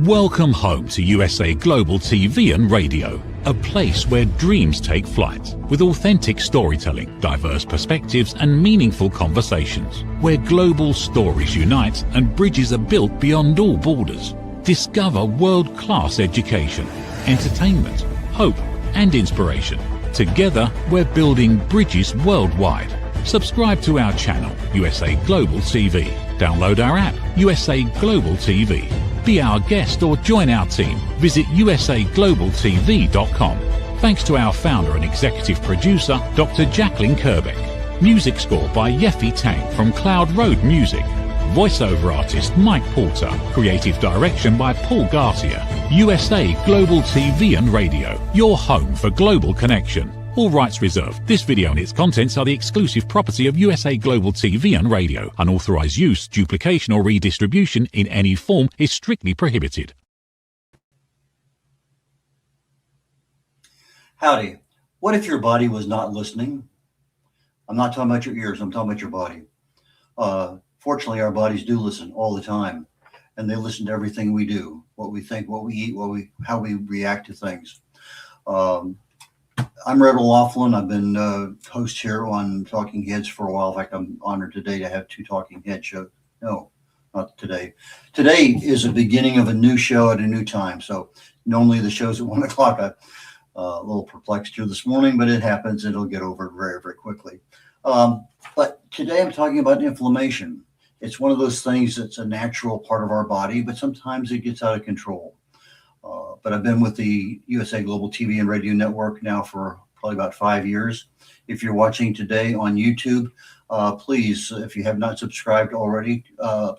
Welcome home to USA Global TV and Radio, a place where dreams take flight, with authentic storytelling, diverse perspectives and meaningful conversations, where global stories unite and bridges are built beyond all borders. Discover world-class education, entertainment, hope and inspiration. Together, we're building bridges worldwide. Subscribe to our channel, USA Global TV. Download our app, USA Global TV. Be our guest or join our team. Visit usaglobaltv.com. Thanks to our founder and executive producer, Dr. Jacqueline Kerbeck. Music score by Yeffy Tang from Cloud Road Music. Voiceover artist Mike Porter. Creative direction by Paul Garcia. USA Global TV and Radio, your home for global connection. All rights reserved. This video and its contents are the exclusive property of USA Global TV and Radio. Unauthorized use, duplication or redistribution in any form is strictly prohibited. Howdy. What if your body was not listening? I'm not talking about your ears, I'm talking about your body. Fortunately, our bodies do listen all the time, and they listen to everything we do, what we think, what we eat, how we react to things. I'm Red Laughlin. I've been host here on Talking Heads for a while. In fact, I'm honored today to have two Talking Head shows. No, not today. Today is the beginning of a new show at a new time. So normally the show's at 1 o'clock. I'm a little perplexed here this morning, but it happens. It'll get over it very, very quickly. But today I'm talking about inflammation. It's one of those things that's a natural part of our body, but sometimes it gets out of control. But I've been with the USA Global TV and Radio Network now for probably about 5 years. If you're watching today on YouTube, please, if you have not subscribed already,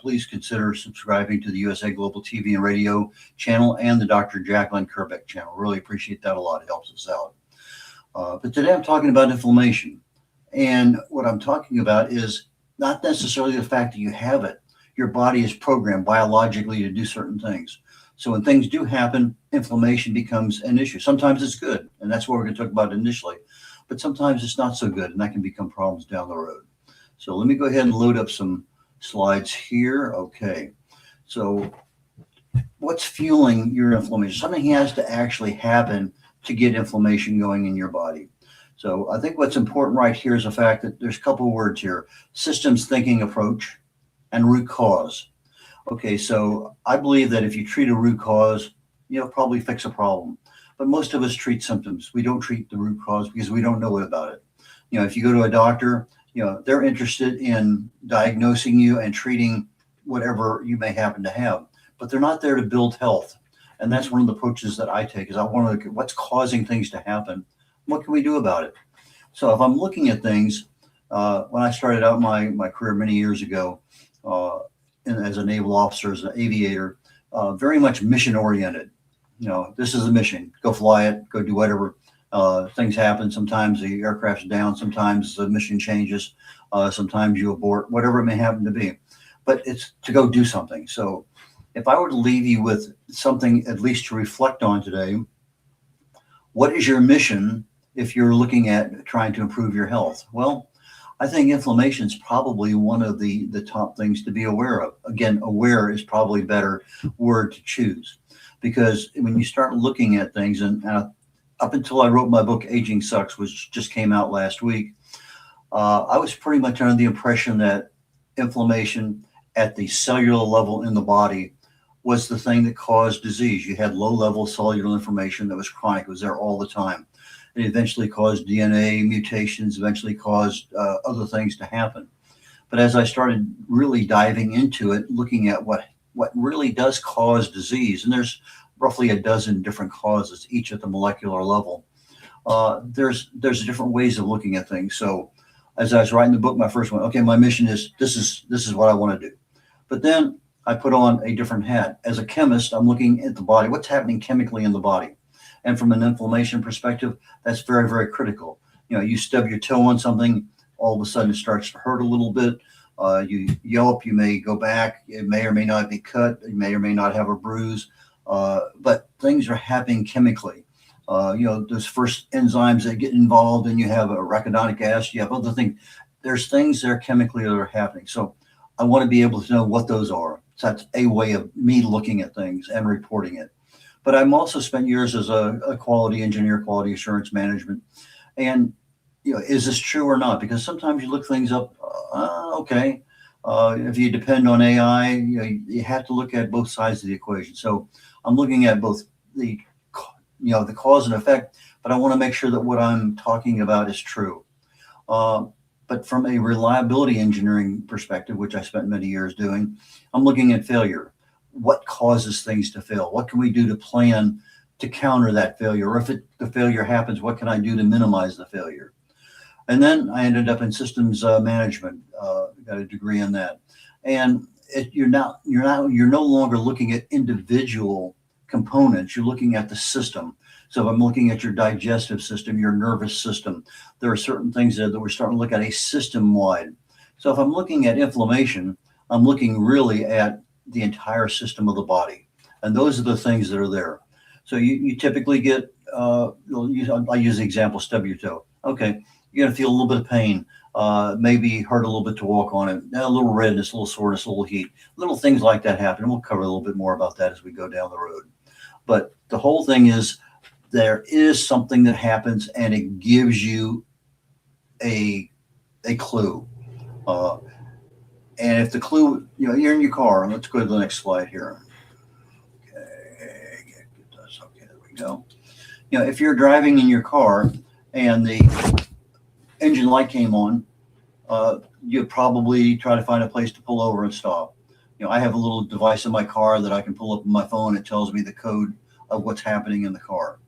please consider subscribing to the USA Global TV and Radio channel and the Dr. Jacqueline Kerbeck channel. Really appreciate that a lot. It helps us out. But today I'm talking about inflammation. And what I'm talking about is not necessarily the fact that you have it. Your body is programmed biologically to do certain things. So when things do happen, inflammation becomes an issue. Sometimes it's good, and that's what we're going to talk about initially. But sometimes it's not so good, and that can become problems down the road. So let me go ahead and load up some slides here. Okay. So what's fueling your inflammation? Something has to actually happen to get inflammation going in your body. So I think what's important right here is the fact that there's a couple of words here: systems thinking approach and root cause. Okay, so I believe that if you treat a root cause, you'll probably fix a problem. But most of us treat symptoms. We don't treat the root cause because we don't know about it. You know, if you go to a doctor, they're interested in diagnosing you and treating whatever you may happen to have, but they're not there to build health. And that's one of the approaches that I take, is I want to look at what's causing things to happen. What can we do about it? So if I'm looking at things, when I started out my career many years ago, as a naval officer, as an aviator, very much mission oriented. This is a mission. Go fly it. Go do whatever. Things happen. Sometimes the aircraft's down. Sometimes the mission changes. Sometimes you abort. Whatever it may happen to be, but it's to go do something. So, if I were to leave you with something at least to reflect on today, what is your mission if you're looking at trying to improve your health? Well, I think inflammation is probably one of the top things to be aware of. Again, aware is probably a better word to choose, because when you start looking at things, and up until I wrote my book, Aging Sucks, which just came out last week, I was pretty much under the impression that inflammation at the cellular level in the body was the thing that caused disease. You had low-level cellular inflammation that was chronic. It was there all the time. It eventually caused DNA mutations, eventually caused other things to happen. But as I started really diving into it, looking at what really does cause disease, and there's roughly a dozen different causes, each at the molecular level, there's different ways of looking at things. So as I was writing the book, my first one, okay, my mission is, this is what I want to do. But then I put on a different hat. As a chemist, I'm looking at the body, what's happening chemically in the body. And from an inflammation perspective, that's very, very critical. You stub your toe on something, all of a sudden it starts to hurt a little bit. You yelp, you may go back, it may or may not be cut, you may or may not have a bruise, but things are happening chemically. Those first enzymes that get involved, and you have arachidonic acid, you have other things. There's things there chemically that are happening. So I want to be able to know what those are. So that's a way of me looking at things and reporting it. But I've also spent years as a quality engineer, quality assurance management. And, is this true or not? Because sometimes you look things up, okay. If you depend on AI, you have to look at both sides of the equation. So I'm looking at both the cause and effect, but I want to make sure that what I'm talking about is true. But from a reliability engineering perspective, which I spent many years doing, I'm looking at failure. What causes things to fail? What can we do to plan to counter that failure? Or if the failure happens, what can I do to minimize the failure? And then I ended up in systems management, got a degree in that. And you're no longer looking at individual components. You're looking at the system. So if I'm looking at your digestive system, your nervous system, there are certain things that we're starting to look at a system-wide. So if I'm looking at inflammation, I'm looking really at the entire system of the body. And those are the things that are there. So you typically get, I use the example, stub your toe. Okay, you're going to feel a little bit of pain, maybe hurt a little bit to walk on it, a little redness, a little soreness, a little heat, little things like that happen. And we'll cover a little bit more about that as we go down the road. But the whole thing is, there is something that happens and it gives you a clue. And if the clue, you're in your car, let's go to the next slide here. Okay, there we go. If you're driving in your car and the engine light came on, you'd probably try to find a place to pull over and stop. I have a little device in my car that I can pull up on my phone. It tells me the code of what's happening in the car.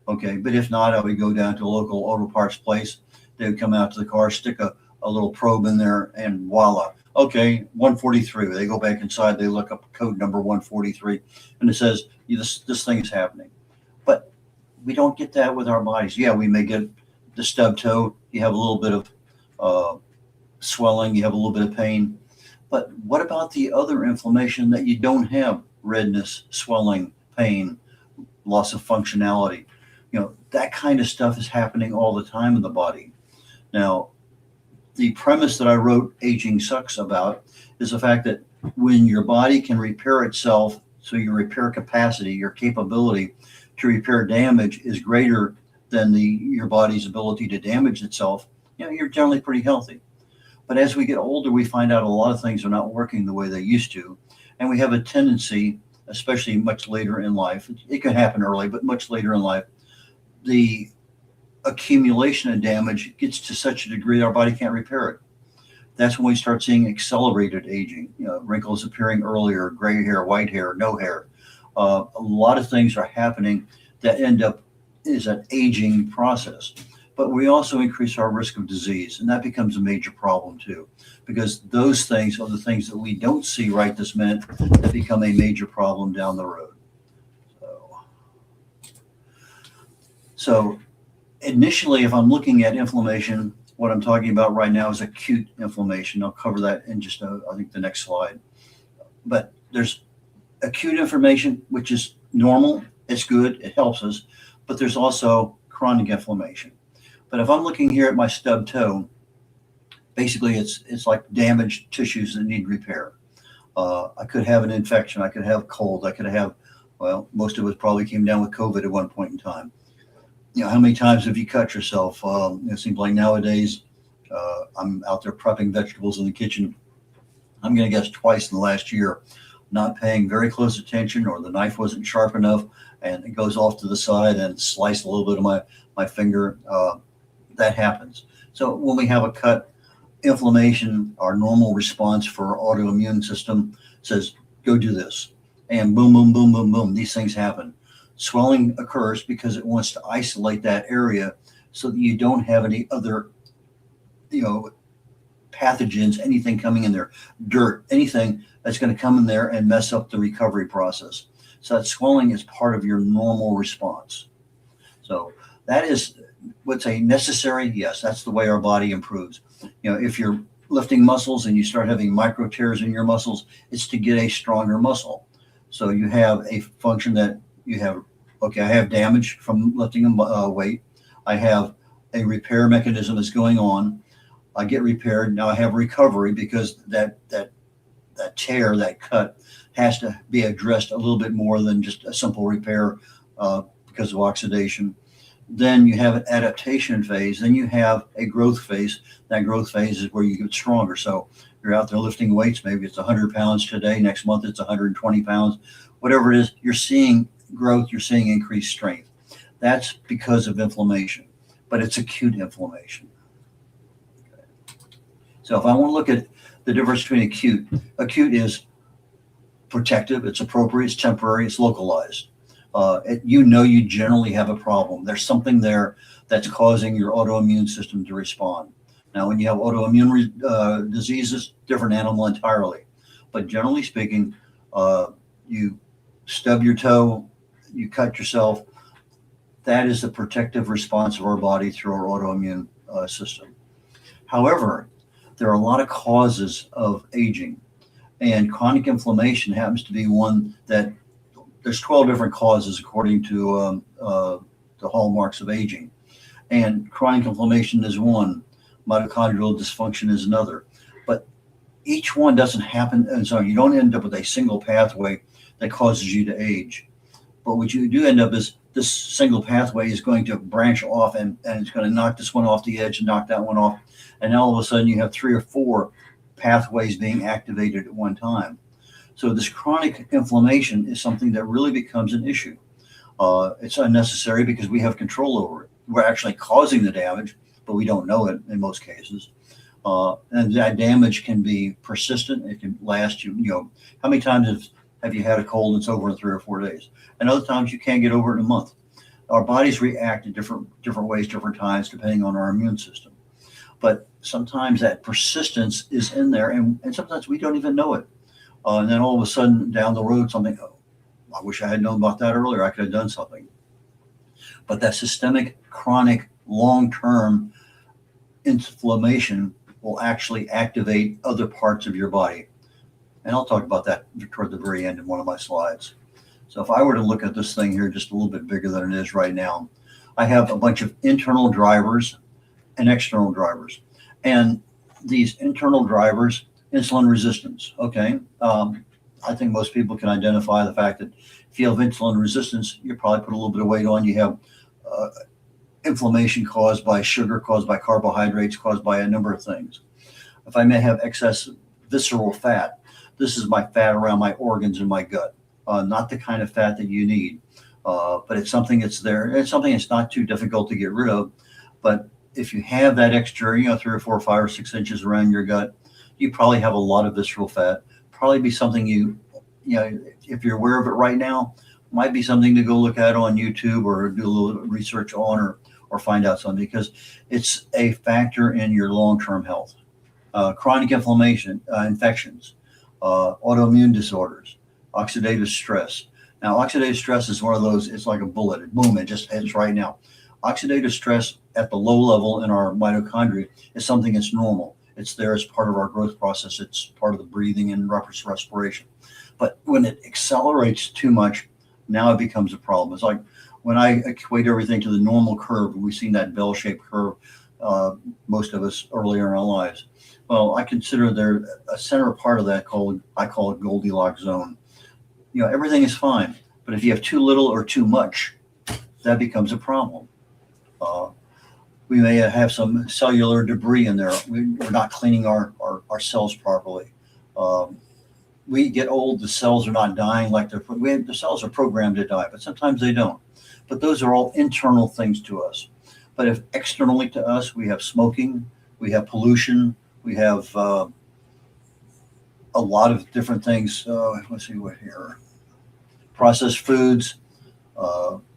Okay, but if not, I would go down to a local auto parts place. They would come out to the car, stick a little probe in there, and voila. Okay, 143. They go back inside, they look up code number 143, and it says, this thing is happening. But we don't get that with our bodies. Yeah, we may get the stub toe. You have a little bit of swelling. You have a little bit of pain. But what about the other inflammation that you don't have? Redness, swelling, pain, loss of functionality. That kind of stuff is happening all the time in the body. Now, the premise that I wrote Aging Sucks about is the fact that when your body can repair itself, so your repair capacity, your capability to repair damage is greater than your body's ability to damage itself, you're generally pretty healthy. But as we get older, we find out a lot of things are not working the way they used to. And we have a tendency, especially much later in life, it can happen early, but much later in life, the accumulation of damage gets to such a degree our body can't repair it. That's when we start seeing accelerated aging, wrinkles appearing earlier, gray hair, white hair, no hair. A lot of things are happening that is an aging process. But we also increase our risk of disease, and that becomes a major problem too, because those things are the things that we don't see right this minute that become a major problem down the road. So initially, if I'm looking at inflammation, what I'm talking about right now is acute inflammation. I'll cover that in just, I think, the next slide. But there's acute inflammation, which is normal. It's good. It helps us. But there's also chronic inflammation. But if I'm looking here at my stub toe, basically it's like damaged tissues that need repair. I could have an infection. I could have cold. I could have, most of us probably came down with COVID at one point in time. How many times have you cut yourself? It seems like nowadays I'm out there prepping vegetables in the kitchen. I'm going to guess twice in the last year, not paying very close attention, or the knife wasn't sharp enough and it goes off to the side and slice a little bit of my finger. That happens. So when we have a cut, inflammation, our normal response for our autoimmune system says, go do this. And boom, boom, boom, boom, boom, these things happen. Swelling occurs because it wants to isolate that area so that you don't have any other, pathogens, anything coming in there, dirt, anything that's going to come in there and mess up the recovery process. So that swelling is part of your normal response. So that is what's a necessary, yes, that's the way our body improves. If you're lifting muscles and you start having micro tears in your muscles, it's to get a stronger muscle. So you have a function that you have, I have damage from lifting a weight. I have a repair mechanism that's going on. I get repaired. Now I have recovery because that tear, that cut, has to be addressed a little bit more than just a simple repair because of oxidation. Then you have an adaptation phase. Then you have a growth phase. That growth phase is where you get stronger. So you're out there lifting weights. Maybe it's 100 pounds today. Next month it's 120 pounds. Whatever it is, you're seeing growth. You're seeing increased strength. That's because of inflammation, but it's acute inflammation. So if I want to look at the difference between acute is protective, it's appropriate, it's temporary, it's localized. You generally have a problem. There's something there that's causing your autoimmune system to respond. Now, when you have autoimmune diseases, different animal entirely. But generally speaking, you stub your toe, you cut yourself. That is the protective response of our body through our autoimmune system. However, there are a lot of causes of aging, and chronic inflammation happens to be one that there's 12 different causes according to the hallmarks of aging. And chronic inflammation is one, mitochondrial dysfunction is another. But each one doesn't happen, and so you don't end up with a single pathway that causes you to age. But what you do end up is this single pathway is going to branch off and it's going to knock this one off the edge and knock that one off. And all of a sudden you have 3 or 4 pathways being activated at one time. So this chronic inflammation is something that really becomes an issue. It's unnecessary because we have control over it. We're actually causing the damage, but we don't know it in most cases. And that damage can be persistent. It can last how many times have you had a cold and it's over in 3 or 4 days? And other times you can't get over it in a month. Our bodies react in different ways, different times, depending on our immune system. But sometimes that persistence is in there, and sometimes we don't even know it. And then all of a sudden down the road, something, oh, I wish I had known about that earlier. I could have done something. But that systemic, chronic, long-term inflammation will actually activate other parts of your body. And I'll talk about that toward the very end in one of my slides. So if I were to look at this thing here just a little bit bigger than it is right now, I have a bunch of internal drivers and external drivers. And these internal drivers, insulin resistance, okay? I think most people can identify the fact that if you have insulin resistance, you probably put a little bit of weight on. You have inflammation caused by sugar, caused by carbohydrates, caused by a number of things. If I may have excess visceral fat, this is my fat around my organs and my gut, not the kind of fat that you need, but it's something that's there. It's something that's not too difficult to get rid of. But if you have that extra, 3 or 4 or 5 or 6 inches around your gut, you probably have a lot of visceral fat. Probably be something if you're aware of it right now, might be something to go look at on YouTube or do a little research on or find out something, because it's a factor in your long-term health. Chronic inflammation, infections, autoimmune disorders, oxidative stress. Now, oxidative stress is one of those, it's like a bullet. Boom, it just hits right now. Oxidative stress at the low level in our mitochondria is something that's normal. It's there as part of our growth process. It's part of the breathing and respiration. But when it accelerates too much, now it becomes a problem. It's like when I equate everything to the normal curve, we've seen that bell-shaped curve, most of us earlier in our lives. Well, I consider there a center part of that I call it Goldilocks zone. Everything is fine, but if you have too little or too much, that becomes a problem. We may have some cellular debris in there. We're not cleaning our cells properly. We get old, the cells are not dying like the cells are programmed to die, but sometimes they don't. But those are all internal things to us. But if externally to us, we have smoking, we have pollution, we have a lot of different things. Let's see what here. Processed foods,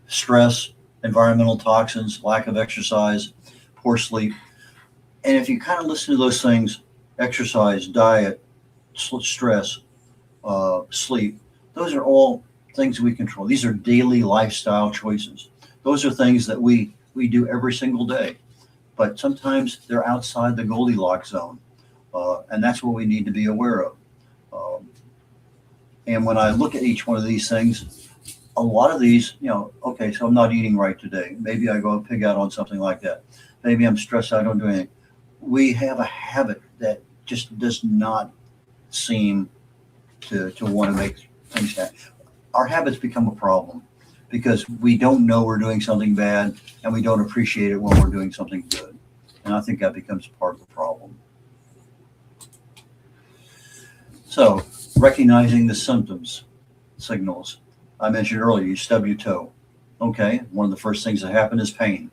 stress, environmental toxins, lack of exercise, poor sleep. And if you kind of listen to those things, exercise, diet, stress, sleep, those are all things we control. These are daily lifestyle choices. Those are things that we do every single day. But sometimes they're outside the Goldilocks zone. And that's what we need to be aware of. And when I look at each one of these things, a lot of these, okay, so I'm not eating right today. Maybe I go and pig out on something like that. Maybe I'm stressed out, I don't do anything. We have a habit that just does not seem to want to make things happen. Our habits become a problem because we don't know we're doing something bad and we don't appreciate it when we're doing something good. And I think that becomes part of the problem. So, recognizing the symptoms, signals. I mentioned earlier, you stub your toe. Okay, one of the first things that happen is pain.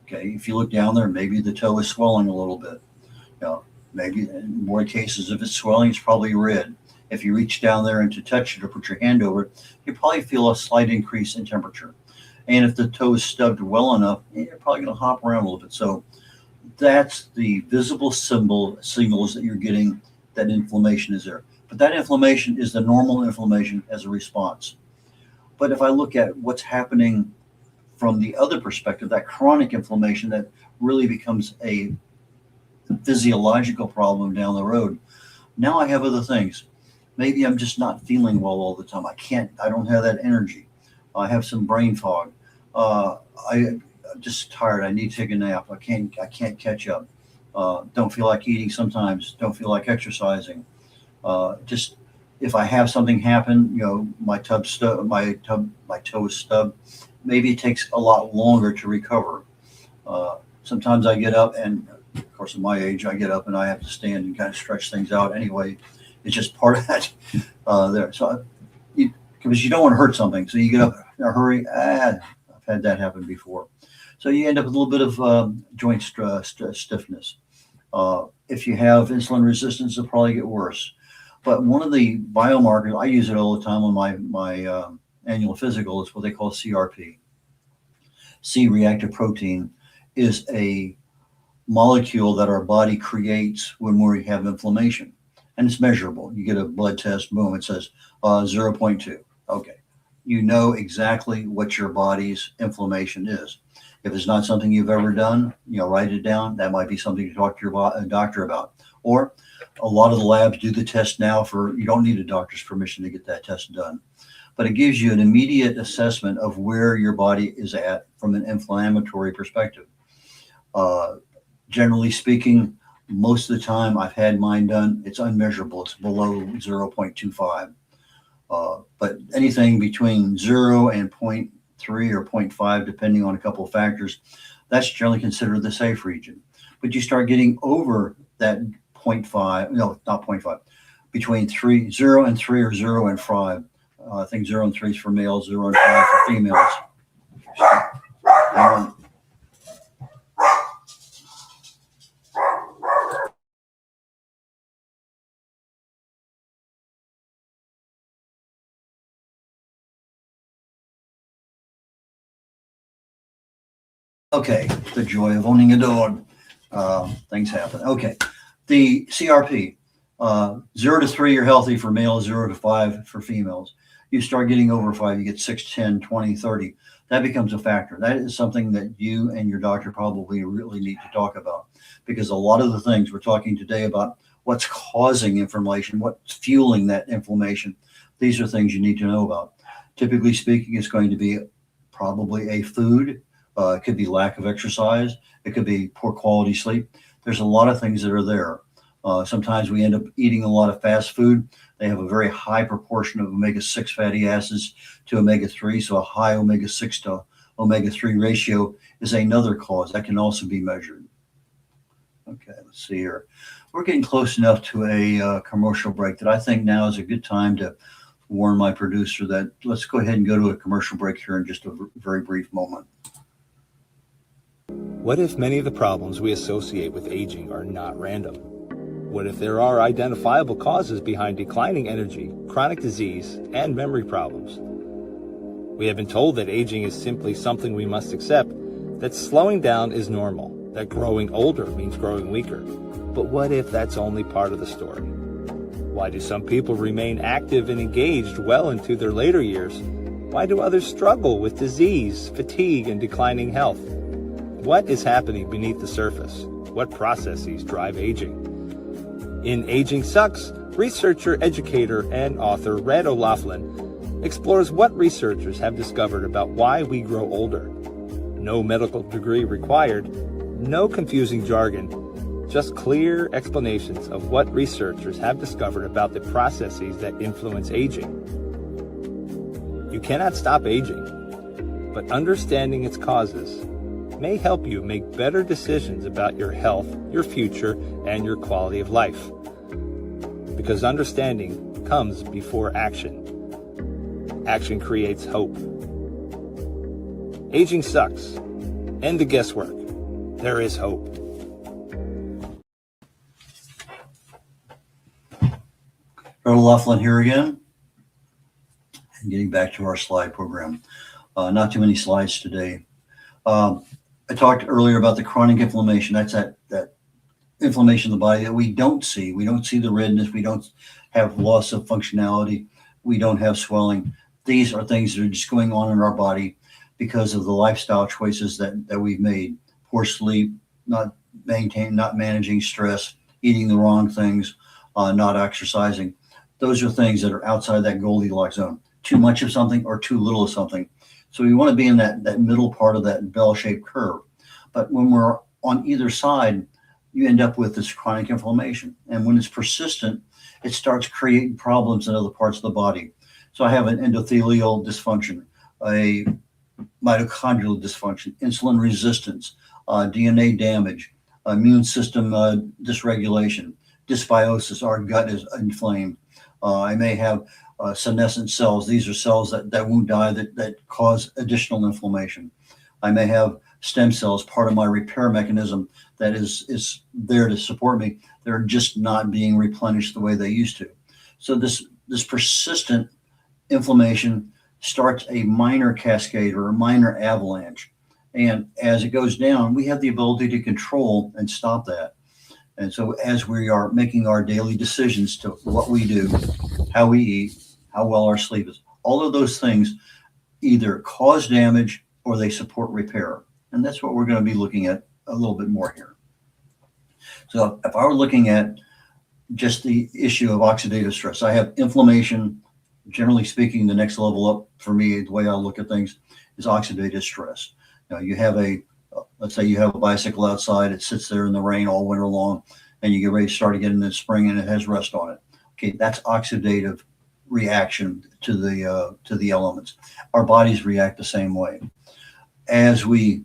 Okay, if you look down there, maybe the toe is swelling a little bit. Maybe in more cases, if it's swelling, it's probably red. If you reach down there and to touch it or put your hand over it, you probably feel a slight increase in temperature. And if the toe is stubbed well enough, you're probably going to hop around a little bit. So that's the visible signals that you're getting that inflammation is there. But that inflammation is the normal inflammation as a response. But if I look at what's happening from the other perspective, that chronic inflammation that really becomes a physiological problem down the road, now I have other things. Maybe I'm just not feeling well all the time. I don't have that energy. I have some brain fog. I'm just tired. I need to take a nap. I can't catch up. Don't feel like eating sometimes. Don't feel like exercising. Just if I have something happen, my toe is stubbed. Maybe it takes a lot longer to recover. Sometimes I get up, and of course, at my age, I get up and I have to stand and kind of stretch things out anyway. It's just part of that there. So, because you don't want to hurt something, so you get up in a hurry. I've had that happen before. So you end up with a little bit of joint stiffness. If you have insulin resistance, it'll probably get worse. But one of the biomarkers, I use it all the time on my annual physical, is what they call CRP. C-reactive protein is a molecule that our body creates when we have inflammation. And it's measurable. You get a blood test, boom, it says 0.2. Okay. You know exactly what your body's inflammation is. If it's not something you've ever done, write it down. That might be something to talk to your doctor about. Or a lot of the labs do the test now you don't need a doctor's permission to get that test done. But it gives you an immediate assessment of where your body is at from an inflammatory perspective. Generally speaking, most of the time I've had mine done, it's unmeasurable. It's below 0.25. But anything between 0 and 0.3 or 0.5, depending on a couple of factors, that's generally considered the safe region. But you start getting over that 0.5, no, not 0.5, between 0 and 3 or 0 and 5. I think 0 and 3 is for males, 0 and 5 for females. Okay, the joy of owning a dog. Things happen. Okay, the CRP, 0 to 3, you're healthy for males, 0 to 5 for females. You start getting over 5, you get 6, 10, 20, 30. That becomes a factor. That is something that you and your doctor probably really need to talk about, because a lot of the things we're talking today about what's causing inflammation, what's fueling that inflammation, these are things you need to know about. Typically speaking, it's going to be probably a food. It could be lack of exercise. It could be poor quality sleep. There's a lot of things that are there. Sometimes we end up eating a lot of fast food. They have a very high proportion of omega-6 fatty acids to omega-3. So a high omega-6 to omega-3 ratio is another cause that can also be measured. Okay, let's see here. We're getting close enough to a commercial break that I think now is a good time to warn my producer that let's go ahead and go to a commercial break here in just a very brief moment. What if many of the problems we associate with aging are not random? What if there are identifiable causes behind declining energy, chronic disease, and memory problems? We have been told that aging is simply something we must accept, that slowing down is normal, that growing older means growing weaker. But what if that's only part of the story? Why do some people remain active and engaged well into their later years? Why do others struggle with disease, fatigue, and declining health? What is happening beneath the surface? What processes drive aging? In Aging Sucks, researcher, educator, and author Red O'Loughlin explores what researchers have discovered about why we grow older. No medical degree required, no confusing jargon, just clear explanations of what researchers have discovered about the processes that influence aging. You cannot stop aging, but understanding its causes may help you make better decisions about your health, your future, and your quality of life. Because understanding comes before action. Action creates hope. Aging sucks. End the guesswork. There is hope. Earl Laughlin here again, and getting back to our slide program. Not too many slides today. I talked earlier about the chronic inflammation. That's that inflammation of the body that we don't see. We don't see the redness. We don't have loss of functionality. We don't have swelling. These are things that are just going on in our body because of the lifestyle choices that we've made. Poor sleep, not managing stress, eating the wrong things, not exercising. Those are things that are outside that Goldilocks zone. Too much of something or too little of something. So we want to be in that middle part of that bell-shaped curve. But when we're on either side, you end up with this chronic inflammation. And when it's persistent, it starts creating problems in other parts of the body. So I have an endothelial dysfunction, a mitochondrial dysfunction, insulin resistance, DNA damage, immune system dysregulation, dysbiosis, our gut is inflamed. I may have senescent cells. These are cells that won't die that cause additional inflammation. I may have stem cells, part of my repair mechanism that is there to support me. They're just not being replenished the way they used to. So this persistent inflammation starts a minor cascade or a minor avalanche. And as it goes down, we have the ability to control and stop that. And so as we are making our daily decisions to what we do, how we eat, how well our sleep is, all of those things either cause damage or they support repair. And that's what we're going to be looking at a little bit more here. So if I were looking at just the issue of oxidative stress, I have inflammation. Generally speaking, the next level up for me, the way I look at things, is oxidative stress. Now you have let's say you have a bicycle outside, it sits there in the rain all winter long, and you get ready to start again in the spring and it has rust on it. Okay, that's oxidative reaction to the elements. Our bodies react the same way. As we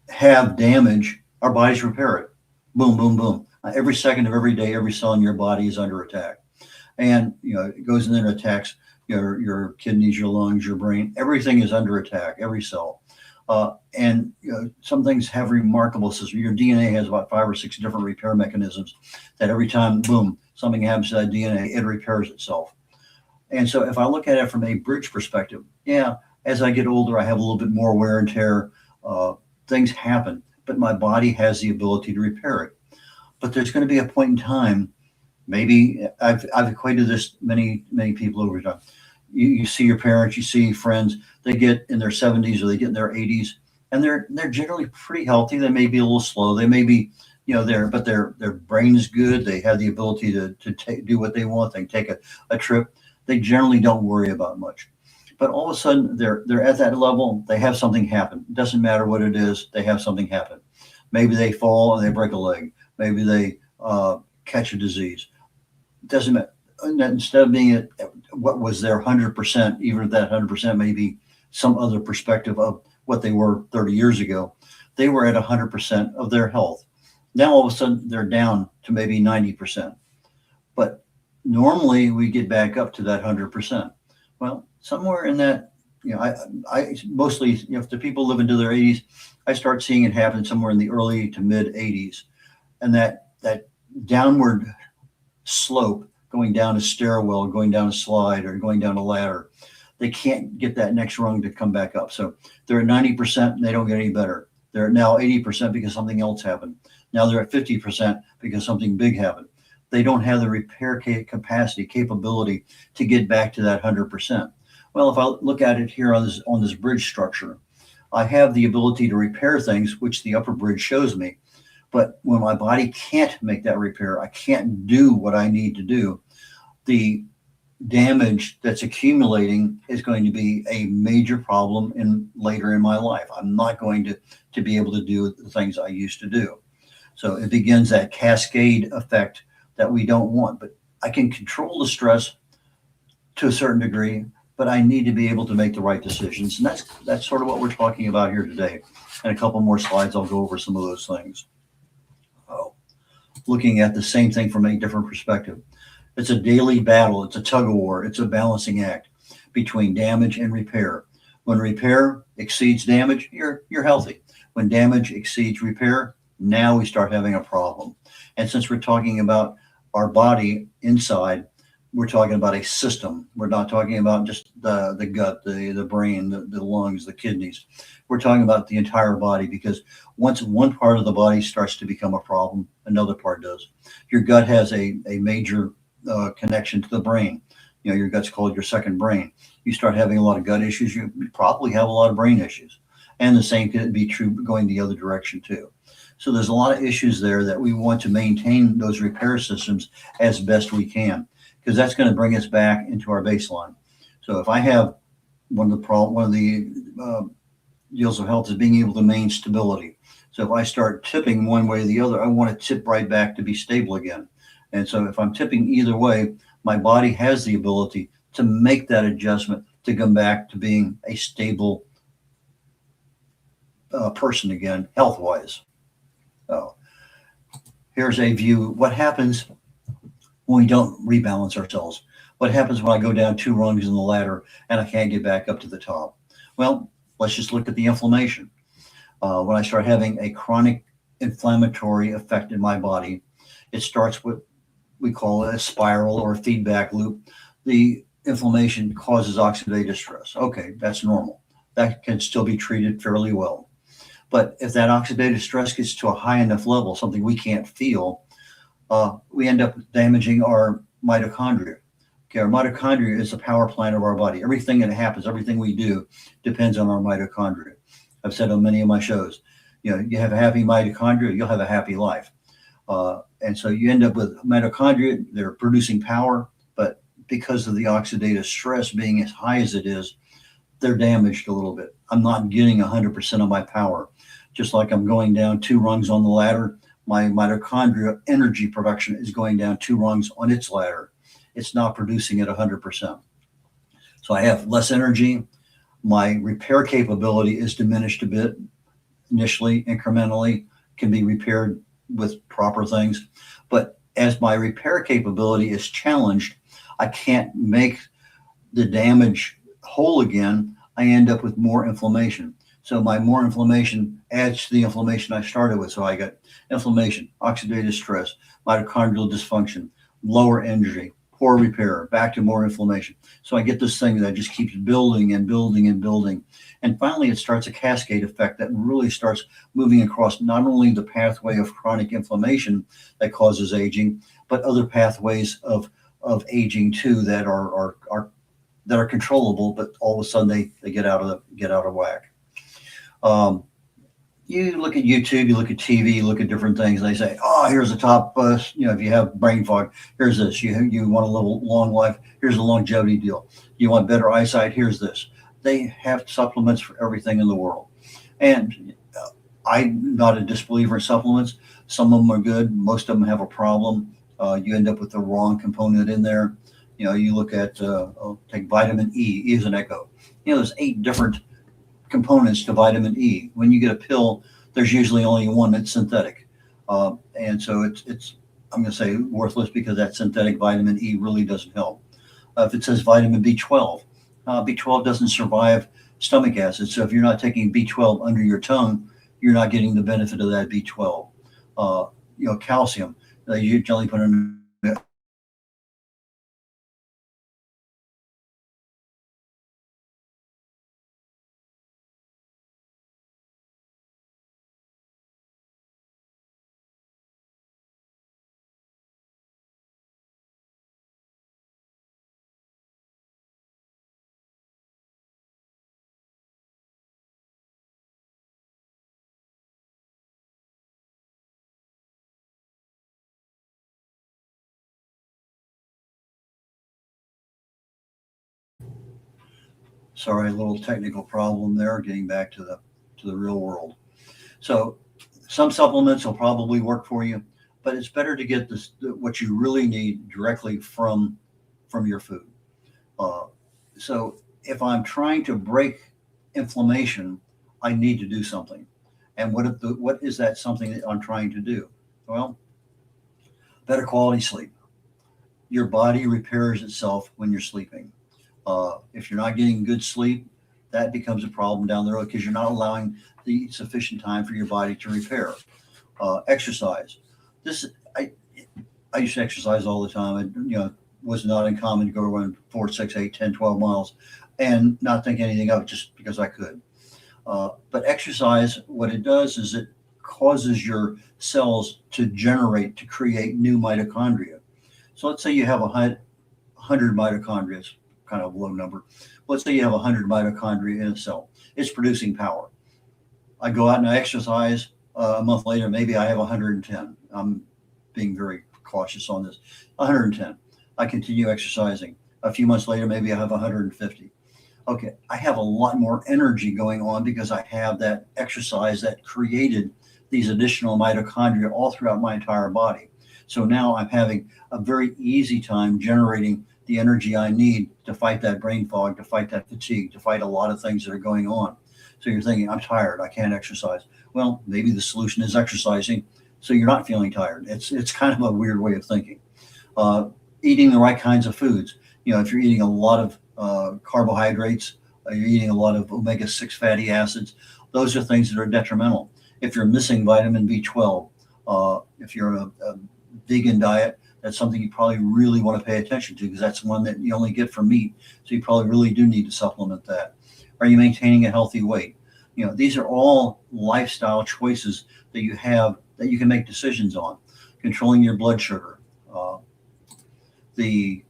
have damage, our bodies repair it. Boom, boom, boom. Every second of every day, every cell in your body is under attack. And it goes in there and attacks your kidneys, your lungs, your brain. Everything is under attack, every cell. And some things have remarkable systems. Your DNA has about 5 or 6 different repair mechanisms that every time, boom, something happens to that DNA, it repairs itself. And so if I look at it from a bridge perspective, yeah, as I get older, I have a little bit more wear and tear. Things happen, but my body has the ability to repair it. But there's going to be a point in time, maybe I've equated this many people over time. You see your parents, you see friends, they get in their 70s or they get in their 80s, and they're generally pretty healthy. They may be a little slow. They may be, but their brain is good. They have the ability to do what they want. They take a trip. They generally don't worry about much. But all of a sudden, they're at that level. They have something happen. It doesn't matter what it is. They have something happen. Maybe they fall and they break a leg. Maybe they catch a disease. It doesn't matter. Instead of being at what was their 100%, even if that 100% may be some other perspective of what they were 30 years ago, they were at 100% of their health. Now all of a sudden they're down to maybe 90%. But normally we get back up to that 100%. Well, somewhere in that, I mostly, if the people live into their 80s, I start seeing it happen somewhere in the early to mid 80s. And that downward slope, going down a stairwell, going down a slide, or going down a ladder, they can't get that next rung to come back up. So they're at 90% and they don't get any better. They're now 80% because something else happened. Now they're at 50% because something big happened. They don't have the repair capability to get back to that 100%. Well, if I look at it here on this bridge structure, I have the ability to repair things, which the upper bridge shows me. But when my body can't make that repair, I can't do what I need to do, the damage that's accumulating is going to be a major problem later in my life. I'm not going to be able to do the things I used to do. So it begins that cascade effect that we don't want. But I can control the stress to a certain degree, but I need to be able to make the right decisions. And that's sort of what we're talking about here today. And a couple more slides, I'll go over some of those things. Oh, looking at the same thing from a different perspective. It's a daily battle. It's a tug of war. It's a balancing act between damage and repair. When repair exceeds damage, you're healthy. When damage exceeds repair, now we start having a problem. And since we're talking about our body inside, we're talking about a system. We're not talking about just the gut, the brain, the lungs, the kidneys. We're talking about the entire body, because once one part of the body starts to become a problem, another part does. Your gut has a major connection to the brain. You know, your gut's called your second brain. You start having a lot of gut issues, you probably have a lot of brain issues. And the same could be true going the other direction too. So there's a lot of issues there that we want to maintain those repair systems as best we can, because that's going to bring us back into our baseline. So if I have one of the deals of health is being able to maintain stability. So if I start tipping one way or the other, I want to tip right back to be stable again. And so if I'm tipping either way, my body has the ability to make that adjustment to come back to being a stable person again, health-wise. So here's a view. What happens when we don't rebalance ourselves? What happens when I go down 2 rungs in the ladder and I can't get back up to the top? Well, let's just look at the inflammation. When I start having a chronic inflammatory effect in my body, it starts with, we call it a spiral or a feedback loop. The inflammation causes oxidative stress. Okay, that's normal. That can still be treated fairly well. But if that oxidative stress gets to a high enough level, something we can't feel, we end up damaging our mitochondria. Okay, our mitochondria is the power plant of our body. Everything that happens, everything we do depends on our mitochondria. I've said on many of my shows, you know, you have a happy mitochondria, you'll have a happy life. And so you end up with mitochondria, they're producing power, but because of the oxidative stress being as high as it is, they're damaged a little bit. I'm not getting 100% of my power. Just like I'm going down 2 rungs on the ladder, my mitochondria energy production is going down 2 rungs on its ladder. It's not producing at 100%. So I have less energy. My repair capability is diminished a bit initially, incrementally, can be repaired with proper things. But as my repair capability is challenged, I can't make the damage whole again. I end up with more inflammation. So my more inflammation adds to the inflammation I started with. So I got inflammation, oxidative stress, mitochondrial dysfunction, lower energy, poor repair, back to more inflammation. So I get this thing that just keeps building and building and building. And finally, it starts a cascade effect that really starts moving across not only the pathway of chronic inflammation that causes aging, but other pathways of aging too that are controllable, but all of a sudden they get out of whack. You look at YouTube, you look at TV, you look at different things. They say, "Oh, here's a top, if you have brain fog, here's this. You want a little long life, here's a longevity deal. You want better eyesight, here's this." They have supplements for everything in the world, and I'm not a disbeliever in supplements. Some of them are good. Most of them have a problem. You end up with the wrong component in there. You know, you look at take vitamin E. E is an echo. You know, there's 8 different components to vitamin E. When you get a pill, there's usually only one that's synthetic, and so it's I'm going to say worthless, because that synthetic vitamin E really doesn't help. If it says vitamin B12, B12 doesn't survive stomach acid. So if you're not taking B12 under your tongue, you're not getting the benefit of that B12. Calcium, you generally put in. Sorry, a little technical problem there. Getting back to the real world. So Some supplements will probably work for you, but it's better to get this, what you really need directly from your food. Uh, so if I'm trying to break inflammation, I need to do something. And what is that something that I'm trying to do? Well, better quality sleep. Your body repairs itself when you're sleeping. If you're not getting good sleep, that becomes a problem down the road because you're not allowing the sufficient time for your body to repair. Exercise. This I used to exercise all the time. It was not uncommon to go run 4, 6, 8, 10, 12 miles and not think anything of it just because I could. But exercise, what it does is it causes your cells to create new mitochondria. So let's say you have 100 mitochondria, it's kind of a low number. Let's say you have 100 mitochondria in a cell. It's producing power. I go out and I exercise. A month later, maybe I have 110. I'm being very cautious on this. 110. I continue exercising. A few months later, maybe I have 150. Okay, I have a lot more energy going on because I have that exercise that created these additional mitochondria all throughout my entire body. So now I'm having a very easy time generating the energy I need to fight that brain fog, to fight that fatigue, to fight a lot of things that are going on. So you're thinking, I'm tired, I can't exercise. Well, maybe the solution is exercising so you're not feeling tired. It's kind of a weird way of thinking. Eating the right kinds of foods. If you're eating a lot of carbohydrates, you're eating a lot of omega-6 fatty acids, those are things that are detrimental. If you're missing vitamin B12, if you're a vegan diet, that's something you probably really want to pay attention to because that's one that you only get from meat. So you probably really do need to supplement that. Are you maintaining a healthy weight? These are all lifestyle choices that you have that you can make decisions on. Controlling your blood sugar, the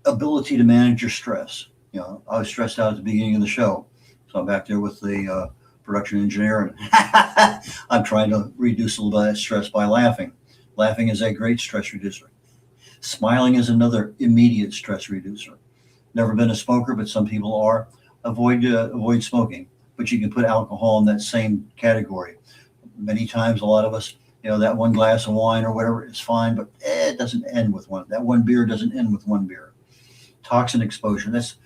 ability to manage your stress. I was stressed out at the beginning of the show, so I'm back there with the production engineer, and I'm trying to reduce a little bit of that stress by laughing. Laughing is a great stress reducer. Smiling is another immediate stress reducer. Never been a smoker, but some people are. Avoid smoking, but you can put alcohol in that same category. Many times, a lot of us, that one glass of wine or whatever is fine, but it doesn't end with one. That one beer doesn't end with one beer. Toxin exposure. That's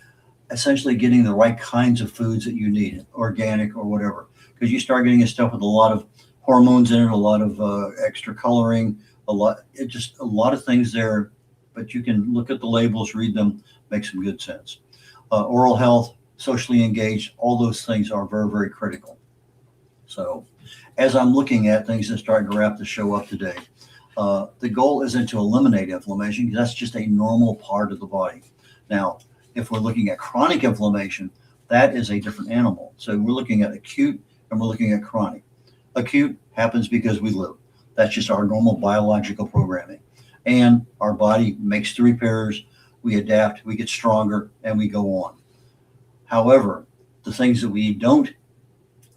essentially getting the right kinds of foods that you need, organic or whatever, because you start getting stuff with a lot of hormones in it, a lot of extra coloring, a lot of things there, but you can look at the labels, read them, make some good sense. Oral health, socially engaged, all those things are very, very critical. So as I'm looking at things and starting to wrap the show up today, the goal isn't to eliminate inflammation because that's just a normal part of the body. Now, if we're looking at chronic inflammation, that is a different animal. So we're looking at acute and we're looking at chronic. Acute happens because we live. That's just our normal biological programming. And our body makes the repairs, we adapt, we get stronger, and we go on. However, the things that we don't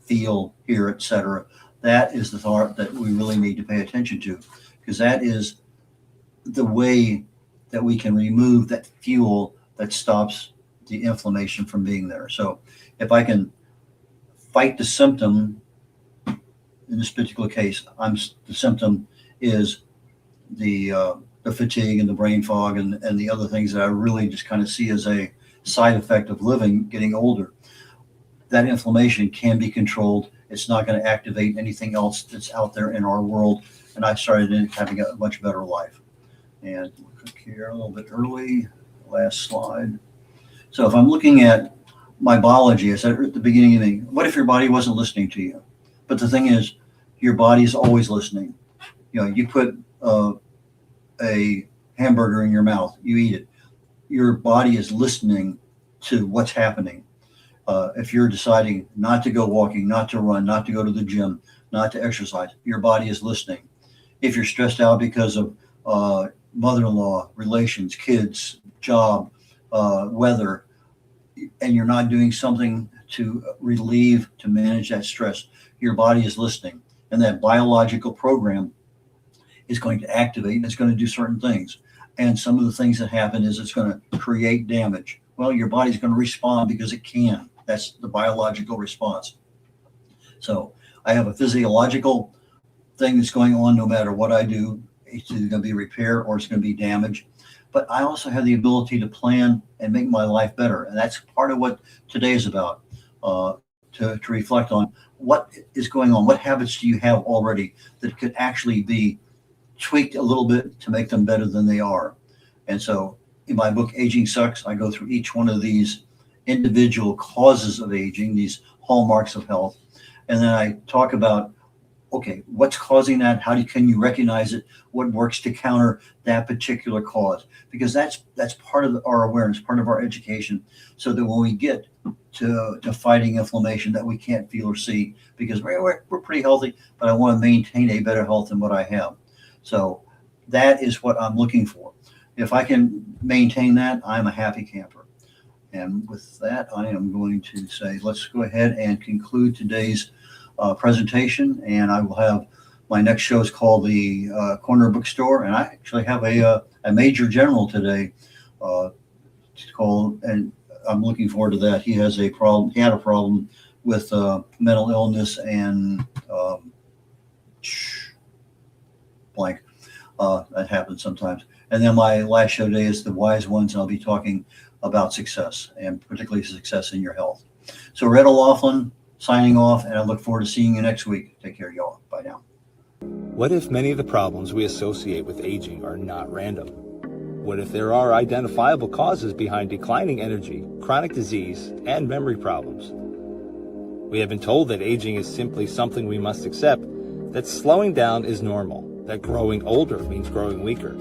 feel, hear, etc., that is the thought that we really need to pay attention to, because that is the way that we can remove that fuel that stops the inflammation from being there. So if I can fight the symptom, in this particular case, the symptom is the fatigue and the brain fog and the other things that I really just kind of see as a side effect of getting older. That inflammation can be controlled. It's not going to activate anything else that's out there in our world. And I started having a much better life. And look here a little bit early, last slide. So if I'm looking at my biology, I said at the beginning of the meeting, what if your body wasn't listening to you? But the thing is, your body's always listening. You put a hamburger in your mouth, you eat it. Your body is listening to what's happening. If you're deciding not to go walking, not to run, not to go to the gym, not to exercise, your body is listening. If you're stressed out because of mother-in-law, relations, kids, job, weather, and you're not doing something to relieve, to manage that stress, your body is listening. And that biological program is going to activate and it's going to do certain things. And some of the things that happen is it's going to create damage. Well, your body's going to respond because it can. That's the biological response. So I have a physiological thing that's going on no matter what I do. It's either going to be repair or it's going to be damage. But I also have the ability to plan and make my life better. And that's part of what today is about, to reflect on what is going on. What habits do you have already that could actually be tweaked a little bit to make them better than they are? And so in my book, Aging Sucks, I go through each one of these individual causes of aging, these hallmarks of health. And then I talk about, okay, what's causing that? Can you recognize it? What works to counter that particular cause? Because that's part of our awareness, part of our education, so that when we get to fighting inflammation that we can't feel or see, because we're pretty healthy, but I want to maintain a better health than what I have. So that is what I'm looking for. If I can maintain that, I'm a happy camper. And with that, I am going to say, let's go ahead and conclude today's presentation. And I will have my next show is called the Corner Bookstore. And I actually have a Major General today called, and I'm looking forward to that. He has a problem. He had a problem with mental illness and blank. That happens sometimes. And then my last show today is The Wise Ones, and I'll be talking about success, and particularly success in your health. So Red O'Loughlin signing off, and I look forward to seeing you next week. Take care, y'all. Bye now. What if many of the problems we associate with aging are not random? What if there are identifiable causes behind declining energy, chronic disease, and memory problems? We have been told that aging is simply something we must accept, that slowing down is normal, that growing older means growing weaker.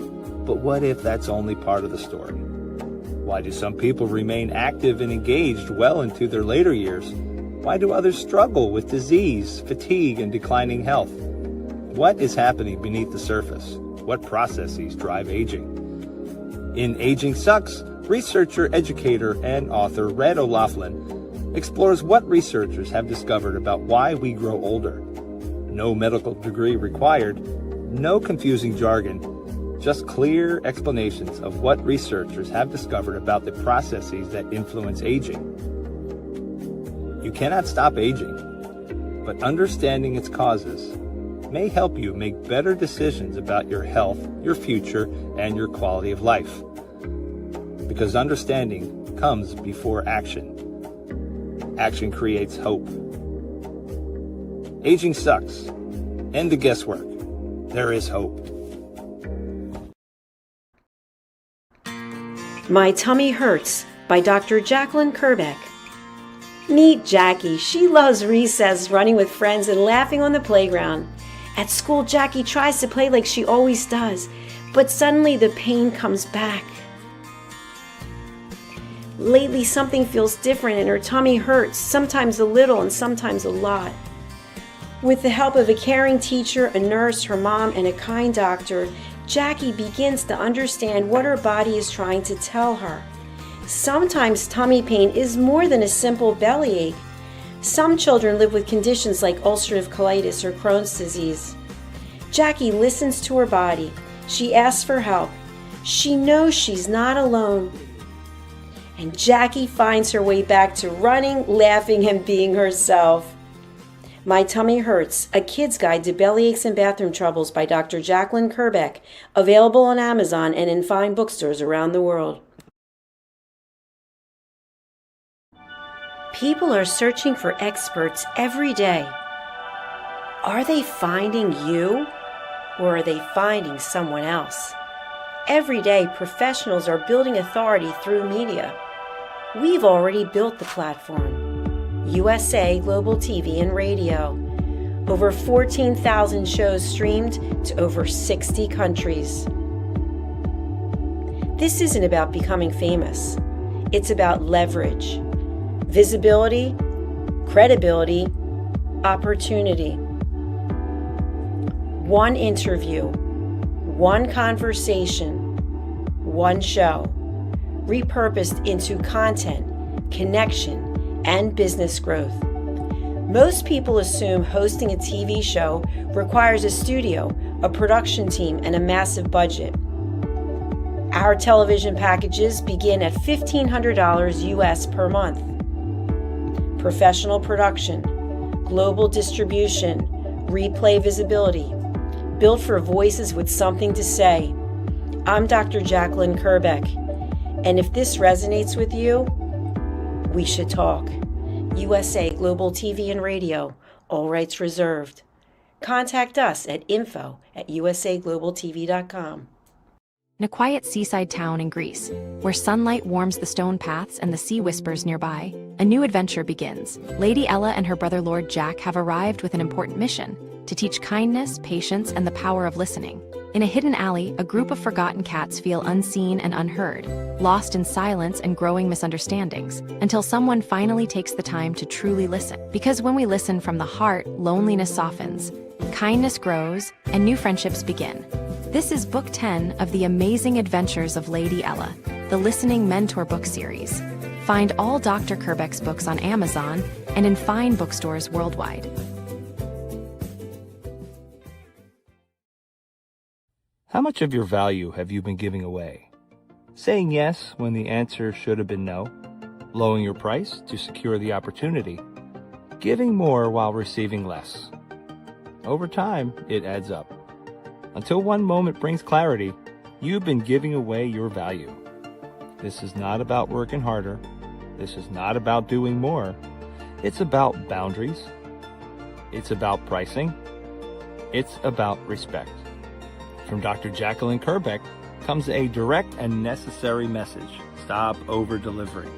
But what if that's only part of the story? Why do some people remain active and engaged well into their later years? Why do others struggle with disease, fatigue, and declining health? What is happening beneath the surface? What processes drive aging? In Aging Sucks, researcher, educator, and author Red O'Loughlin explores what researchers have discovered about why we grow older. No medical degree required, no confusing jargon, just clear explanations of what researchers have discovered about the processes that influence aging. You cannot stop aging, but understanding its causes may help you make better decisions about your health, your future, and your quality of life. Because understanding comes before action. Action creates hope. Aging sucks. End the guesswork. There is hope. My Tummy Hurts by Dr. Jacqueline Kerbeck. Meet Jackie. She loves recess, running with friends, and laughing on the playground. At school, Jackie tries to play like she always does, but suddenly the pain comes back. Lately, something feels different and her tummy hurts, sometimes a little and sometimes a lot. With the help of a caring teacher, a nurse, her mom, and a kind doctor, Jackie begins to understand what her body is trying to tell her. Sometimes tummy pain is more than a simple bellyache. Some children live with conditions like ulcerative colitis or Crohn's disease. Jackie listens to her body. She asks for help. She knows she's not alone. And Jackie finds her way back to running, laughing, and being herself. My Tummy Hurts, a kid's guide to bellyaches and bathroom troubles by Dr. Jacqueline Kerbeck, available on Amazon and in fine bookstores around the world. People are searching for experts every day. Are they finding you, or are they finding someone else? Every day, professionals are building authority through media. We've already built the platform. USA Global TV and Radio. Over 14,000 shows streamed to over 60 countries. This isn't about becoming famous. It's about leverage, visibility, credibility, opportunity. One interview, one conversation, one show, repurposed into content, connection, and business growth. Most people assume hosting a TV show requires a studio, a production team, and a massive budget. Our television packages begin at $1,500 US per month. Professional production, global distribution, replay visibility, built for voices with something to say. I'm Dr. Jacqueline Kerbeck, and if this resonates with you, we should talk. USA Global TV and Radio, all rights reserved. Contact us at info@usaglobaltv.com. In a quiet seaside town in Greece, where sunlight warms the stone paths and the sea whispers nearby, a new adventure begins. Lady Ella and her brother Lord Jack have arrived with an important mission: to teach kindness, patience, and the power of listening. In a hidden alley, a group of forgotten cats feel unseen and unheard, lost in silence and growing misunderstandings, until someone finally takes the time to truly listen. Because when we listen from the heart, loneliness softens, kindness grows, and new friendships begin. This is Book 10 of The Amazing Adventures of Lady Ella, the Listening Mentor book series. Find all Dr. Kerbeck's books on Amazon and in fine bookstores worldwide. How much of your value have you been giving away? Saying yes when the answer should have been no? Lowering your price to secure the opportunity? Giving more while receiving less? Over time, it adds up. Until one moment brings clarity, you've been giving away your value. This is not about working harder. This is not about doing more. It's about boundaries. It's about pricing. It's about respect. From Dr. Jacqueline Kerbeck comes a direct and necessary message. Stop over-delivering.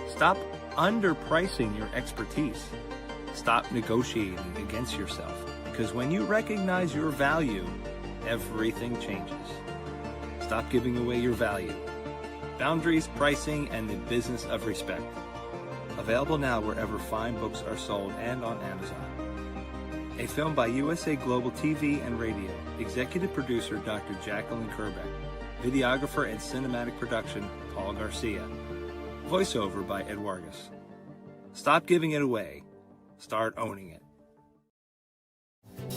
Stop underpricing your expertise. Stop negotiating against yourself. Because when you recognize your value, everything changes. Stop giving away your value. Boundaries, pricing, and the business of respect. Available now wherever fine books are sold and on Amazon. A film by USA Global TV and Radio. Executive producer Dr. Jacqueline Kerbeck. Videographer and cinematic production Paul Garcia. Voiceover by Ed Wargas. Stop giving it away. Start owning it.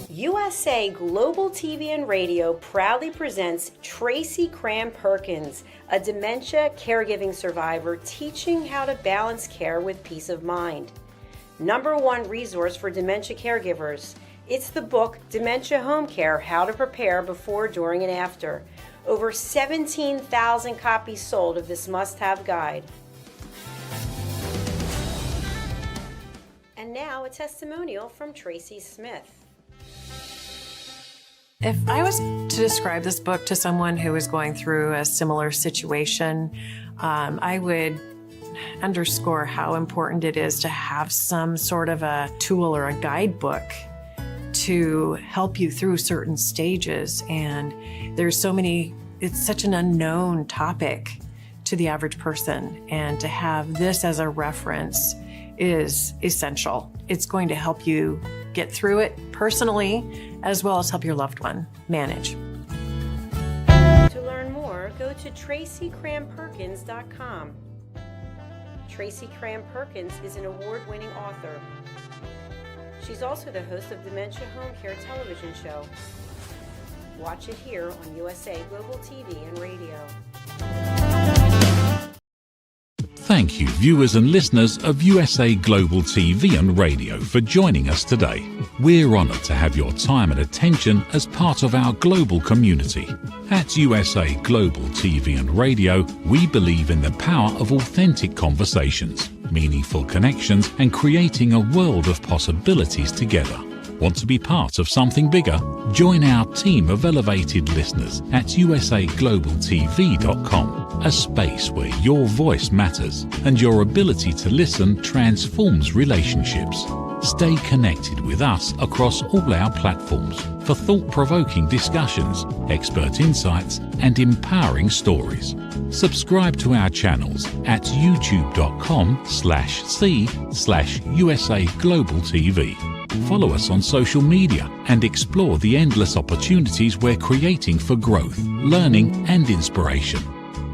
USA Global TV and Radio proudly presents Tracy Cram-Perkins, a dementia caregiving survivor teaching how to balance care with peace of mind. #1 resource for dementia caregivers. It's the book Dementia Home Care: How to Prepare Before, During, and After. Over 17,000 copies sold of this must-have guide. And now a testimonial from Tracy Smith. If I was to describe this book to someone who is going through a similar situation, I would underscore how important it is to have some sort of a tool or a guidebook to help you through certain stages. And there's so many, it's such an unknown topic to the average person. And to have this as a reference is essential. It's going to help you get through it personally, as well as help your loved one manage. To learn more, go to tracycramperkins.com. Tracy Cram-Perkins is an award-winning author. She's also the host of Dementia Home Care television show. Watch it here on USA Global TV and Radio. Thank you, viewers and listeners of USA Global TV and Radio, for joining us today. We're honoured to have your time and attention as part of our global community. At USA Global TV and Radio, we believe in the power of authentic conversations, meaningful connections, and creating a world of possibilities together. Want to be part of something bigger? Join our team of elevated listeners at usaglobaltv.com, a space where your voice matters and your ability to listen transforms relationships. Stay connected with us across all our platforms for thought-provoking discussions, expert insights, and empowering stories. Subscribe to our channels at youtube.com/c/USAGlobalTV. Follow us on social media and explore the endless opportunities we're creating for growth, learning, and inspiration.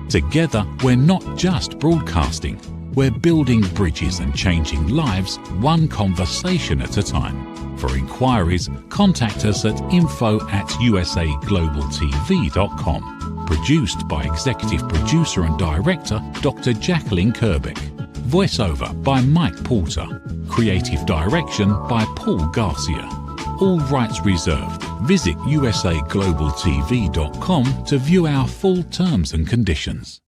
Together, we're not just broadcasting, we're building bridges and changing lives one conversation at a time. For inquiries, contact us at info@usaglobaltv.com. Produced by Executive Producer and Director Dr. Jacqueline Kerbeck. Voiceover by Mike Porter. Creative direction by Paul Garcia. All rights reserved. Visit usaglobaltv.com to view our full terms and conditions.